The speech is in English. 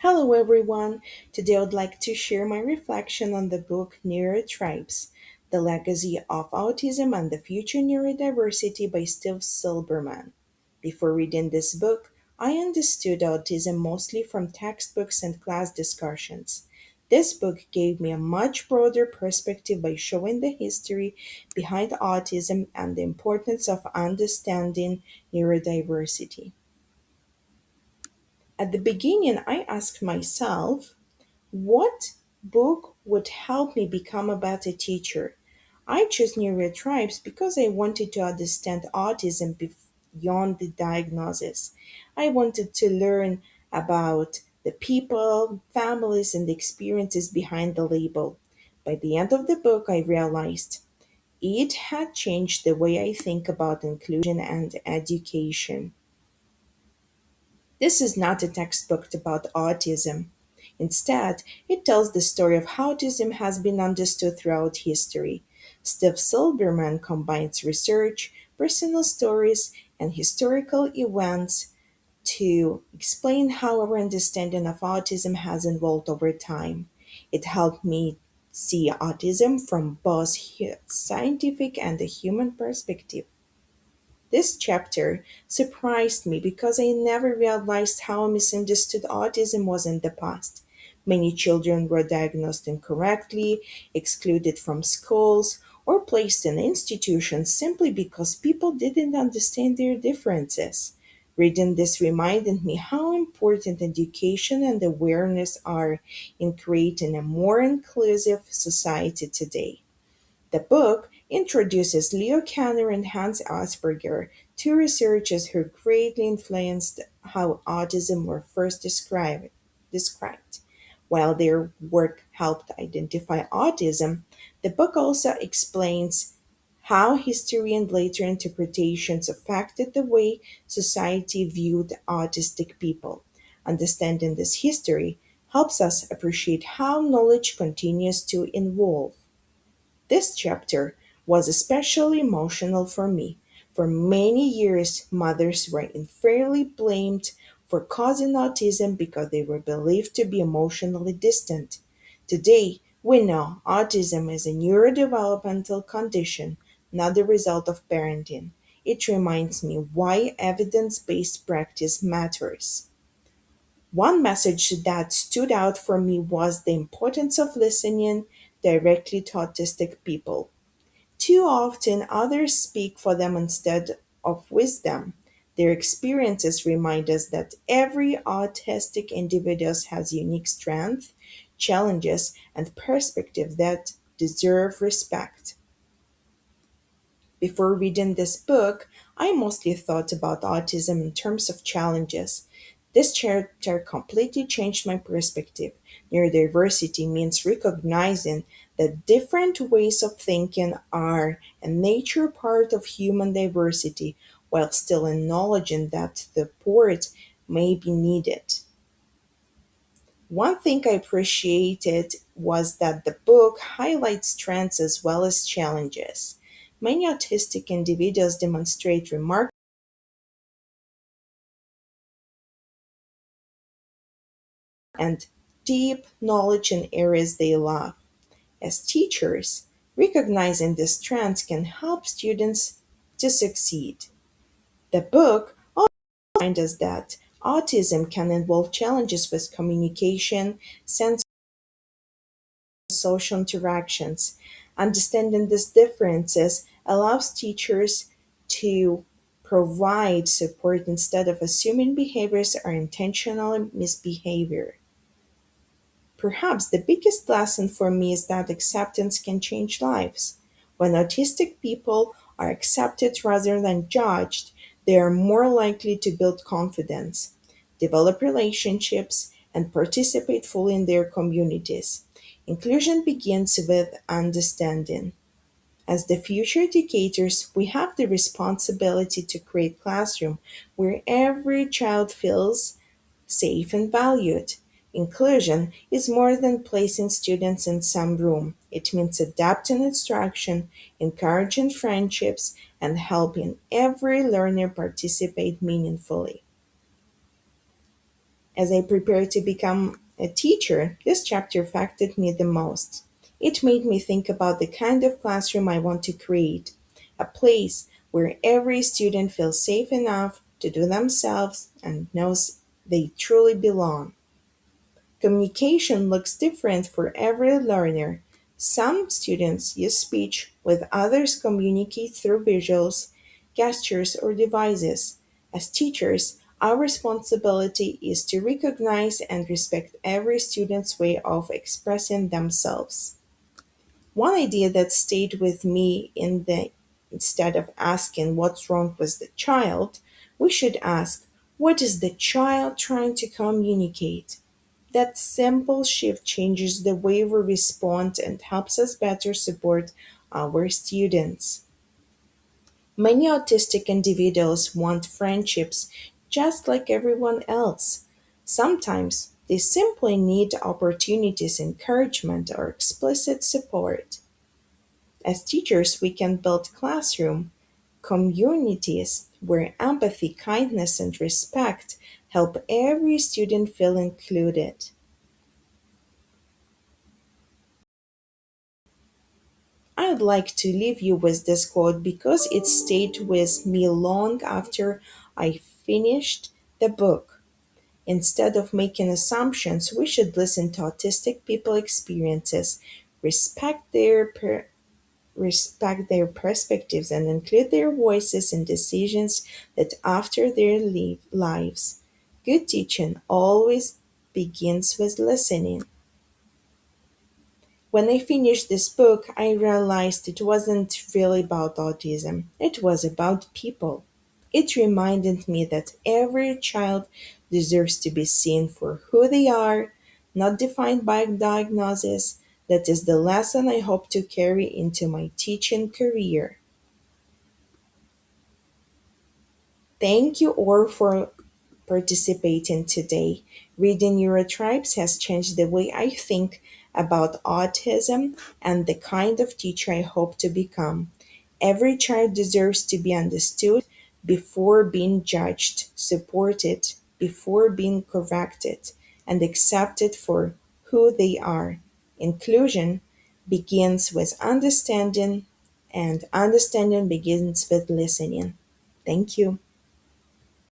Hello, everyone. Today, I would like to share my reflection on the book Neurotypes: The Legacy of Autism and the Future Neurodiversity by Steve Silberman. Before reading this book, I understood autism mostly from textbooks and class discussions. This book gave me a much broader perspective by showing the history behind autism and the importance of understanding neurodiversity. At the beginning, I asked myself, what book would help me become a better teacher? I chose neurotypes because I wanted to understand autism beyond the diagnosis. I wanted to learn about the people, families, and the experiences behind the label. By the end of the book, I realized it had changed the way I think about inclusion and education. This is not a textbook about autism. Instead, it tells the story of how autism has been understood throughout history. Steve Silberman combines research, personal stories, and historical events to explain how our understanding of autism has evolved over time. It helped me see autism from both scientific and a human perspective. This chapter surprised me because I never realized how misunderstood autism was in the past. Many children were diagnosed incorrectly, excluded from schools, or placed in institutions simply because people didn't understand their differences. Reading this reminded me how important education and awareness are in creating a more inclusive society today. The book introduces Leo Kanner and Hans Asperger, two researchers who greatly influenced how autism were first described. While their work helped identify autism, the book also explains how history and later interpretations affected the way society viewed autistic people. Understanding this history helps us appreciate how knowledge continues to evolve. This chapter was especially emotional for me. For many years, mothers were unfairly blamed for causing autism because they were believed to be emotionally distant. Today, we know autism is a neurodevelopmental condition, not the result of parenting. It reminds me why evidence based practice matters. One message that stood out for me was the importance of listening directly to autistic people. Too often, others speak for them instead of wisdom. Their experiences remind us that every autistic individual has unique strengths, challenges, and perspectives that deserve respect. Before reading this book, I mostly thought about autism in terms of challenges. This chapter completely changed my perspective. Neurodiversity means recognizing that different ways of thinking are a nature part of human diversity while still acknowledging that support may be needed. One thing I appreciated was that the book highlights strengths as well as challenges. Many autistic individuals demonstrate remarkable and deep knowledge in areas they love. As teachers, recognizing these strengths can help students to succeed. The book also reminds us that autism can involve challenges with communication, sensory social interactions. Understanding these differences allows teachers to provide support instead of assuming behaviors are intentional misbehavior. Perhaps the biggest lesson for me is that acceptance can change lives. When autistic people are accepted rather than judged, they are more likely to build confidence, develop relationships, and participate fully in their communities. Inclusion begins with understanding. As the future educators, we have the responsibility to create classroom where every child feels safe and valued. Inclusion is more than placing students in some room. It means adapting instruction, encouraging friendships, and helping every learner participate meaningfully. As I prepared to become a teacher, this chapter affected me the most. It made me think about the kind of classroom I want to create, a place where every student feels safe enough to do themselves and knows they truly belong. Communication looks different for every learner. Some students use speech, with others communicate through visuals, gestures, or devices. As teachers, our responsibility is to recognize and respect every student's way of expressing themselves. One idea that stayed with me in the instead of asking what's wrong with the child, we should ask what is the child trying to communicate? That simple shift changes the way we respond and helps us better support our students. Many autistic individuals want friendships just like everyone else. Sometimes they simply need opportunities, encouragement, or explicit support. As teachers, we can build classroom communities where empathy, kindness, and respect help every student feel included. I would like to leave you with this quote because it stayed with me long after I finished the book. Instead of making assumptions, we should listen to autistic people experiences, respect respect their perspectives and include their voices in decisions that after their lives. Good teaching always begins with listening. When I finished this book, I realized it wasn't really about autism, it was about people. It reminded me that every child deserves to be seen for who they are, not defined by diagnosis. That is the lesson I hope to carry into my teaching career. Thank you all for participating today. Reading Neurotribes has changed the way I think about autism and the kind of teacher I hope to become. Every child deserves to be understood before being judged, supported before being corrected, and accepted for who they are. Inclusion begins with understanding, and understanding begins with listening. Thank you.